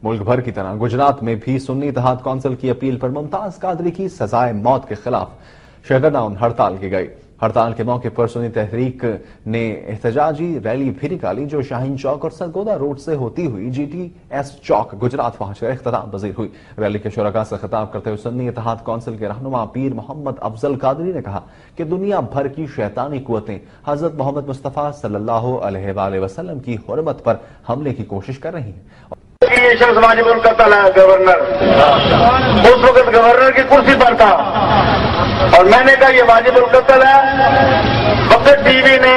ملک بھر کی طرح گجرات میں بھی سنی اتحاد کونسل کی اپیل پر ممتاز قادری کی سزائے موت کے خلاف شیکر ڈاؤن ہڑتال کی گئی۔ ہڑتال کے موقع پر سنی تحریک نے احتجاجی ریلی بھی نکالی جو شاہین چوک اور سرگودا روڈ سے ہوتی ہوئی جی ٹی ایس چوک گجرات پہنچ کر اختتام پذیر ہوئی۔ ریلی کے شرکاء سے خطاب کرتے ہوئے سنی اتحاد کونسل کے رہنما پیر محمد افضل قادری نے کہا کہ دنیا بھر کی شیطانی قوتیں حضرت محمد مصطفیٰ صلی اللہ علیہ وآلہ وسلم کی حرمت پر حملے کی کوشش کر رہی ہیں۔ یہ شخص واجب القتل ہے گورنر، اس وقت گورنر کی کرسی پر تھا اور میں نے کہا یہ واجب القتل ہے۔ وقت ٹی وی نے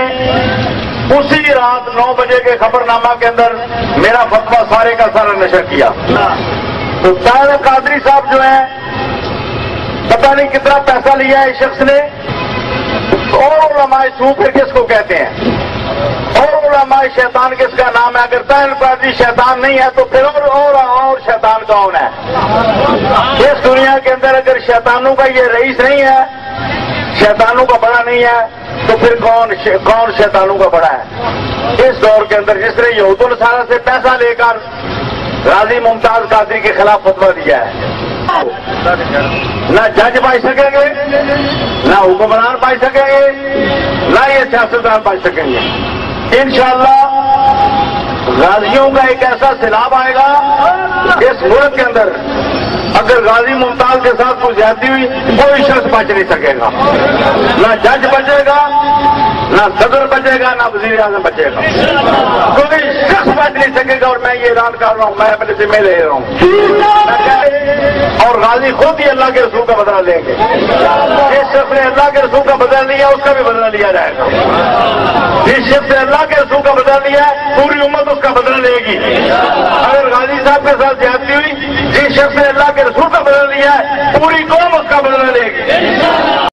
اسی رات 9 بجے کے خبر نامہ کے اندر میرا فتویٰ سارے کا سارا نشر کیا۔ تو طاہر قادری صاحب جو ہیں پتہ نہیں کتنا پیسہ لیا ہے اس شخص نے، اور علماء سو پھر کس کو کہتے ہیں، اور علماء شیطان کس کا نام ہے؟ اگر طاہر قادری شیطان نہیں ہے تو پھر اور شیطان کون ہے؟ اس دنیا کے اندر اگر شیطانوں کا یہ رئیس نہیں ہے، شیطانوں کا بڑا نہیں ہے، تو پھر کون شیطانوں کا بڑا ہے؟ اس دور کے اندر جس نے یہود النصارہ سے پیسہ لے کر غازی ممتاز قادری کے خلاف فتویٰ دیا ہے، نہ جج پائی سکیں گے، نہ حکمران پائی سکیں گے، نہ یہ سیاستدان پائی سکیں گے۔ انشاءاللہ غازیوں کا ایک ایسا سیلاب آئے گا اس ملک کے اندر، اگر غازی ممتاز کے ساتھ کوئی زیادتی ہوئی کوئی شخص بچ نہیں سکے گا، نہ جج بچے گا، نہ صدر بچے گا، نہ وزیر اعظم بچے گا، کوئی شخص بچ نہیں سکے گا۔ اور میں یہ اعلان کر رہا ہوں، میں اپنے ذمہ لے رہا ہوں، اور غازی خود ہی اللہ کے رسول کا بدلہ لیں گے۔ جس شخص نے اللہ کے رسول کا بدلہ لیا اس کا بھی بدلہ لیا جائے گا۔ جس شخص نے اللہ کے رسول کا بدلہ لیا پوری امت اس کا بدلہ لے گی۔ اگر غازی صاحب کے ساتھ زیادتی ہوئی، جس شخص نے اللہ کے رسول کا بدلہ لیا ہے پوری قوم اس کا بدلہ لے گی۔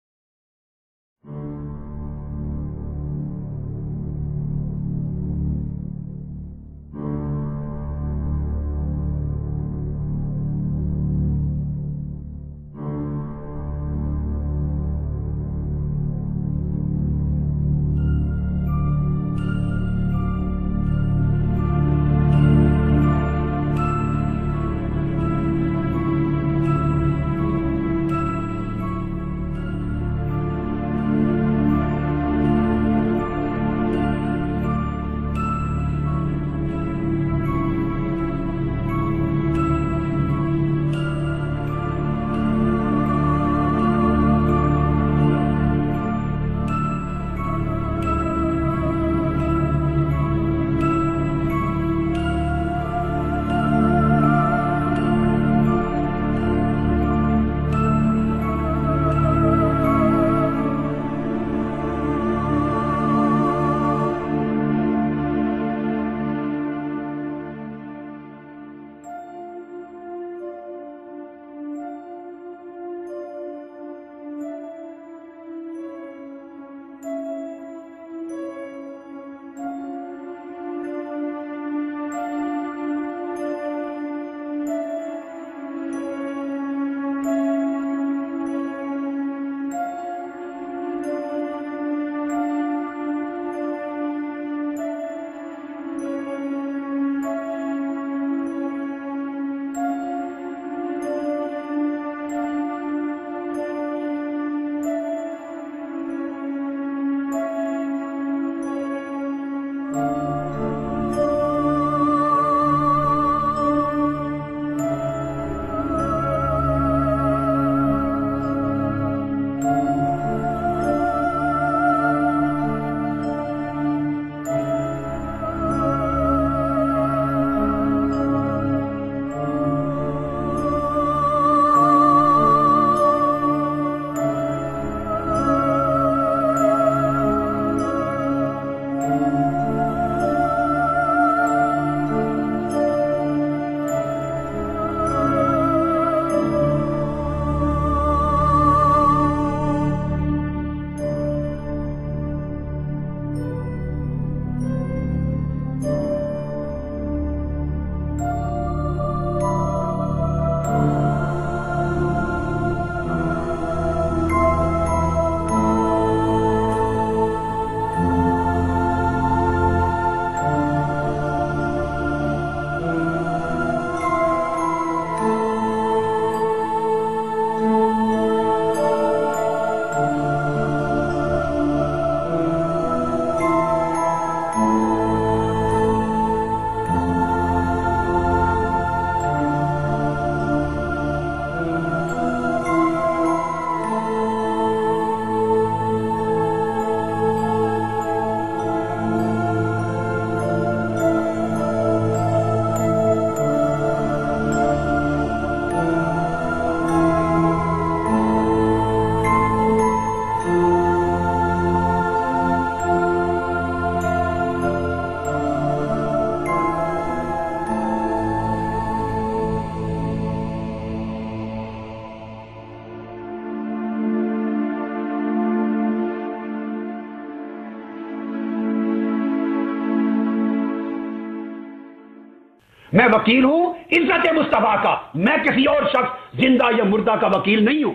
میں وکیل ہوں عزت مصطفیٰ کا، میں کسی اور شخص زندہ یا مردہ کا وکیل نہیں ہوں۔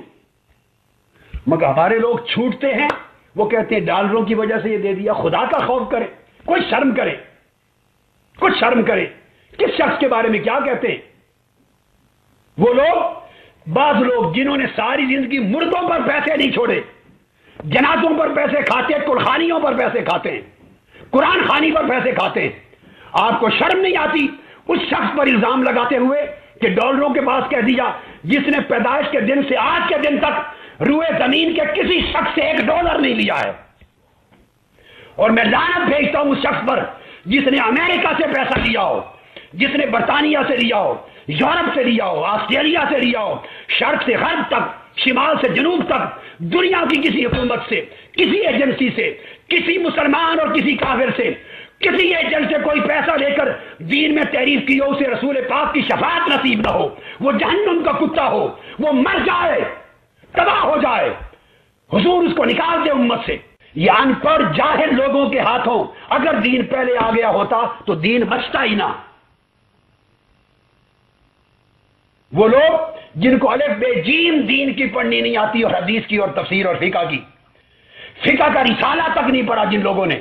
مگر ہمارے لوگ چھوٹتے ہیں، وہ کہتے ہیں ڈالروں کی وجہ سے یہ دے دیا۔ خدا کا خوف کرے، کوئی شرم کرے، کچھ شرم کرے، کس شخص کے بارے میں کیا کہتے ہیں؟ وہ لوگ، بعض لوگ جنہوں نے ساری زندگی مردوں پر پیسے نہیں چھوڑے، جنازوں پر پیسے کھاتے، قرخانیوں پر پیسے کھاتے ہیں، قرآن خوانی پر پیسے کھاتے ہیں، آپ کو شرم نہیں آتی اس شخص پر الزام لگاتے ہوئے کہ ڈالروں کے پاس کہہ دیا جس نے پیدائش کے دن سے آج کے دن تک روئے زمین کے کسی شخص سے $1 نہیں لیا ہے؟ اور میں لعنت بھیجتا ہوں اس شخص پر جس نے امریکہ سے پیسہ لیا ہو، جس نے برطانیہ سے لیا ہو، یورپ سے لیا ہو، آسٹریلیا سے لیا ہو، شرق سے غرب تک، شمال سے جنوب تک، دنیا کی کسی حکومت سے، کسی ایجنسی سے، کسی مسلمان اور کسی کافر سے، کسی ایجنٹ سے کوئی پیسہ لے کر دین میں تحریف کی ہو، اسے رسول پاک کی شفاعت نصیب نہ ہو، وہ جہنم کا کتا ہو، وہ مر جائے، تباہ ہو جائے، حضور اس کو نکال دے امت سے۔ یہ ان پڑھ جاہل لوگوں کے ہاتھوں اگر دین پہلے آ گیا ہوتا تو دین بچتا ہی نہ۔ وہ لوگ جن کو الف بے جیم دین کی پڑھنی نہیں آتی، اور حدیث کی اور تفسیر اور فقہ کی، فقہ کا رسالہ تک نہیں پڑھا، جن لوگوں نے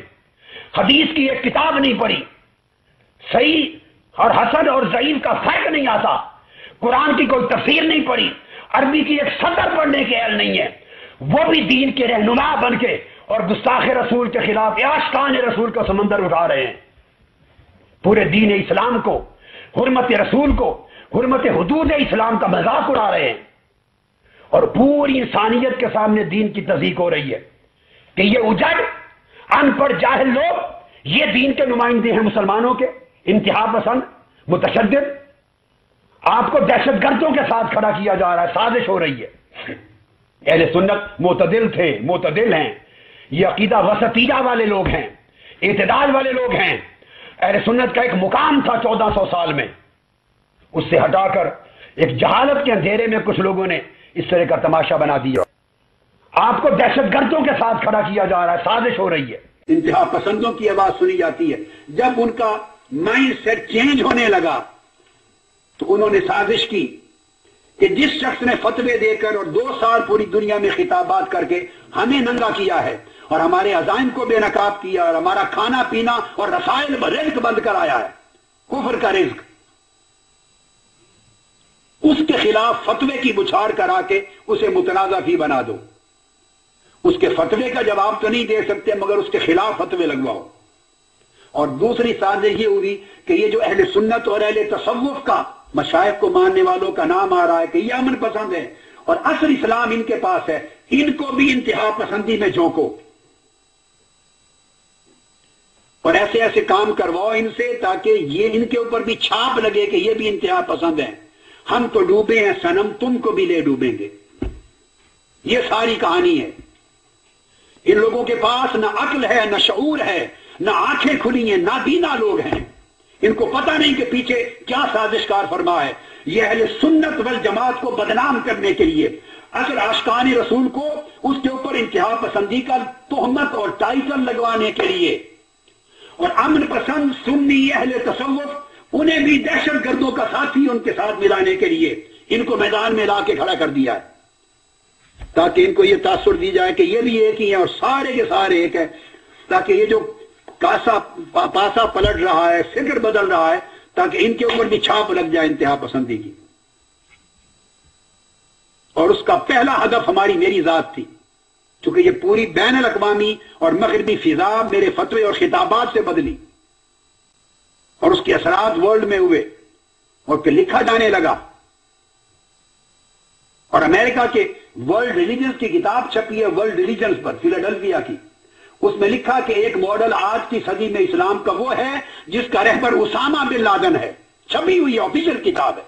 حدیث کی ایک کتاب نہیں پڑھی، صحیح اور حسن اور ضعیف کا فرق نہیں آتا، قرآن کی کوئی تفسیر نہیں پڑھی، عربی کی ایک سطر پڑھنے کے اہل نہیں ہے، وہ بھی دین کے رہنما بن کے اور گستاخ رسول کے خلاف عاشقان رسول کا سمندر اٹھا رہے ہیں۔ پورے دین اسلام کو، حرمت رسول کو، حرمت حدود اسلام کا مذاق اڑا رہے ہیں، اور پوری انسانیت کے سامنے دین کی تصدیق ہو رہی ہے کہ یہ اجڑ ان پڑھ جاہل لوگ یہ دین کے نمائندے ہیں، مسلمانوں کے انتہا پسند، متشدد۔ آپ کو دہشت گردوں کے ساتھ کھڑا کیا جا رہا ہے، سازش ہو رہی ہے۔ اہل سنت معتدل تھے، معتدل ہیں، یہ عقیدہ وسطیہ والے لوگ ہیں، اعتدال والے لوگ ہیں۔ اہل سنت کا ایک مقام تھا 1400 سال میں، اس سے ہٹا کر ایک جہالت کے اندھیرے میں کچھ لوگوں نے اس طرح کا تماشا بنا دیا۔ آپ کو دہشت گردوں کے ساتھ کھڑا کیا جا رہا ہے، سازش ہو رہی ہے۔ انتہا پسندوں کی آواز سنی جاتی ہے۔ جب ان کا مائنڈ سیٹ چینج ہونے لگا تو انہوں نے سازش کی کہ جس شخص نے فتوے دے کر اور 2 سال پوری دنیا میں خطابات کر کے ہمیں ننگا کیا ہے اور ہمارے عزائم کو بے نقاب کیا اور ہمارا کھانا پینا اور رسائل رزق بند کرایا ہے، کفر کا رزق، اس کے خلاف فتوے کی بچھاڑ کرا کے اسے متنازع فی بنا دو۔ اس کے فتوے کا جواب تو نہیں دے سکتے مگر اس کے خلاف فتوے لگواؤ۔ اور دوسری سازش یہ ہوئی کہ یہ جو اہل سنت اور اہل تصوف کا مشائخ کو ماننے والوں کا نام آ رہا ہے کہ یہ امن پسند ہے اور اصل اسلام ان کے پاس ہے، ان کو بھی انتہا پسندی میں جھونکو اور ایسے ایسے کام کرواؤ ان سے تاکہ یہ ان کے اوپر بھی چھاپ لگے کہ یہ بھی انتہا پسند ہیں۔ ہم تو ڈوبے ہیں صنم، تم کو بھی لے ڈوبیں گے۔ یہ ساری کہانی ہے۔ ان لوگوں کے پاس نہ عقل ہے، نہ شعور ہے، نہ آنکھیں کھلی ہیں، نہ بینا لوگ ہیں۔ ان کو پتہ نہیں کہ پیچھے کیا سازش کار فرما ہے۔ یہ اہل سنت والجماعت کو بدنام کرنے کے لیے، اصل عاشقان رسول کو اس کے اوپر انتہا پسندی کا تہمت اور ٹائٹل لگوانے کے لیے، اور امن پسند سنی اہل تصوف انہیں بھی دہشت گردوں کا ساتھی ان کے ساتھ ملانے کے لیے ان کو میدان میں لا کے کھڑا کر دیا ہے تاکہ ان کو یہ تاثر دی جائے کہ یہ بھی ایک ہی ہیں اور سارے کے سارے ایک ہیں، تاکہ یہ جو پاسا پلٹ رہا ہے، فکر بدل رہا ہے، تاکہ ان کے اوپر بھی چھاپ لگ جائے انتہا پسندی کی۔ اور اس کا پہلا ہدف ہماری میری ذات تھی، چونکہ یہ پوری بین الاقوامی اور مغربی فضا میرے فتوے اور خطابات سے بدلی اور اس کے اثرات ورلڈ میں ہوئے اور پھر لکھا جانے لگا۔ اور امریکہ کے ورلڈ ریلیجنز کی کتاب چھپی ہے، ورلڈ ریلیجنز پر، فیلاڈلفیا کی، اس میں لکھا کہ ایک ماڈل آج کی صدی میں اسلام کا وہ ہے جس کا رہبر اسامہ بن لادن ہے، چھپی ہوئی آفیشل کتاب ہے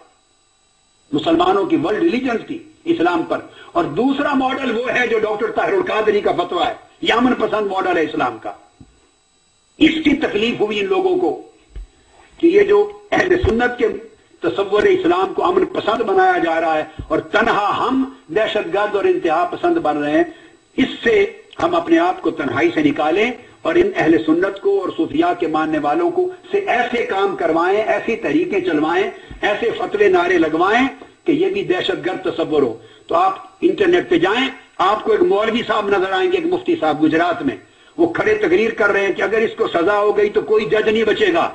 مسلمانوں کی، ورلڈ ریلیجنز کی اسلام پر۔ اور دوسرا ماڈل وہ ہے جو ڈاکٹر طاہر القادری کا فتویٰ ہے، یہ امن پسند ماڈل ہے اسلام کا۔ اس کی تکلیف ہوئی ان لوگوں کو کہ یہ جو اہل سنت کے تصور اسلام کو امن پسند بنایا جا رہا ہے اور تنہا ہم دہشت گرد اور انتہا پسند بن رہے ہیں، اس سے ہم اپنے آپ کو تنہائی سے نکالیں اور ان اہل سنت کو اور صوفیاء کے ماننے والوں کو سے ایسے کام کروائیں، ایسی طریقے چلوائیں، ایسے فتوے نعرے لگوائیں کہ یہ بھی دہشت گرد تصور ہو۔ تو آپ انٹرنیٹ پہ جائیں، آپ کو ایک مولوی صاحب نظر آئیں گے، ایک مفتی صاحب گجرات میں، وہ کھڑے تقریر کر رہے ہیں کہ اگر اس کو سزا ہو گئی تو کوئی جج نہیں بچے گا،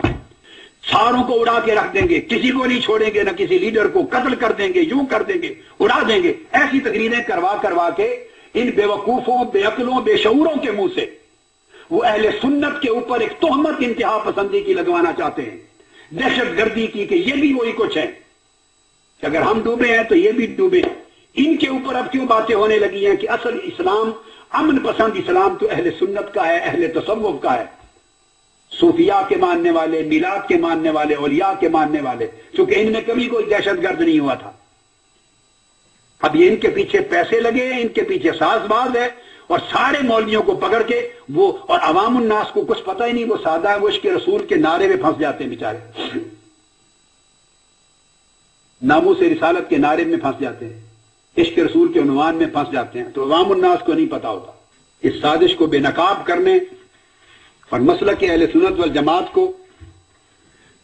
ساروں کو اڑا کے رکھ دیں گے، کسی کو نہیں چھوڑیں گے، نہ کسی لیڈر کو قتل کر دیں گے، یوں کر دیں گے، اڑا دیں گے۔ ایسی تقریریں کروا کے ان بے وقوفوں، بے عقلوں، بے شعوروں کے منہ سے وہ اہل سنت کے اوپر ایک تہمت انتہا پسندی کی لگوانا چاہتے ہیں، دہشت گردی کی، کہ یہ بھی وہی کچھ ہے کہ اگر ہم ڈوبے ہیں تو یہ بھی ڈوبے۔ ان کے اوپر اب کیوں باتیں ہونے لگی ہیں کہ اصل اسلام، امن پسند اسلام تو اہل سنت کا ہے، اہل تصوف کا ہے، صوفیاء کے ماننے والے، میلاد کے ماننے والے، اولیاء کے ماننے والے، چونکہ ان میں کبھی کوئی دہشت گرد نہیں ہوا تھا۔ اب یہ ان کے پیچھے پیسے لگے ہیں، ان کے پیچھے ساز باز ہے، اور سارے مولویوں کو پکڑ کے وہ، اور عوام الناس کو کچھ پتہ ہی نہیں، وہ سادہ عشق رسول کے نعرے میں پھنس جاتے ہیں بیچارے، ناموس رسالت کے نعرے میں پھنس جاتے ہیں، عشق رسول کے عنوان میں پھنس جاتے ہیں، تو عوام الناس کو نہیں پتا ہوتا۔ اس سازش کو بے نقاب کرنے اور مسلک اہل سنت والجماعت کو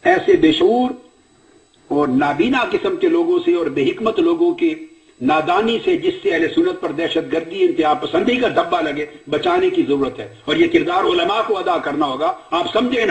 ایسے بے شعور اور نابینا قسم کے لوگوں سے اور بے حکمت لوگوں کی نادانی سے، جس سے اہل سنت پر دہشت گردی، انتہا پسندی کا دھبا لگے، بچانے کی ضرورت ہے، اور یہ کردار علماء کو ادا کرنا ہوگا۔ آپ سمجھیں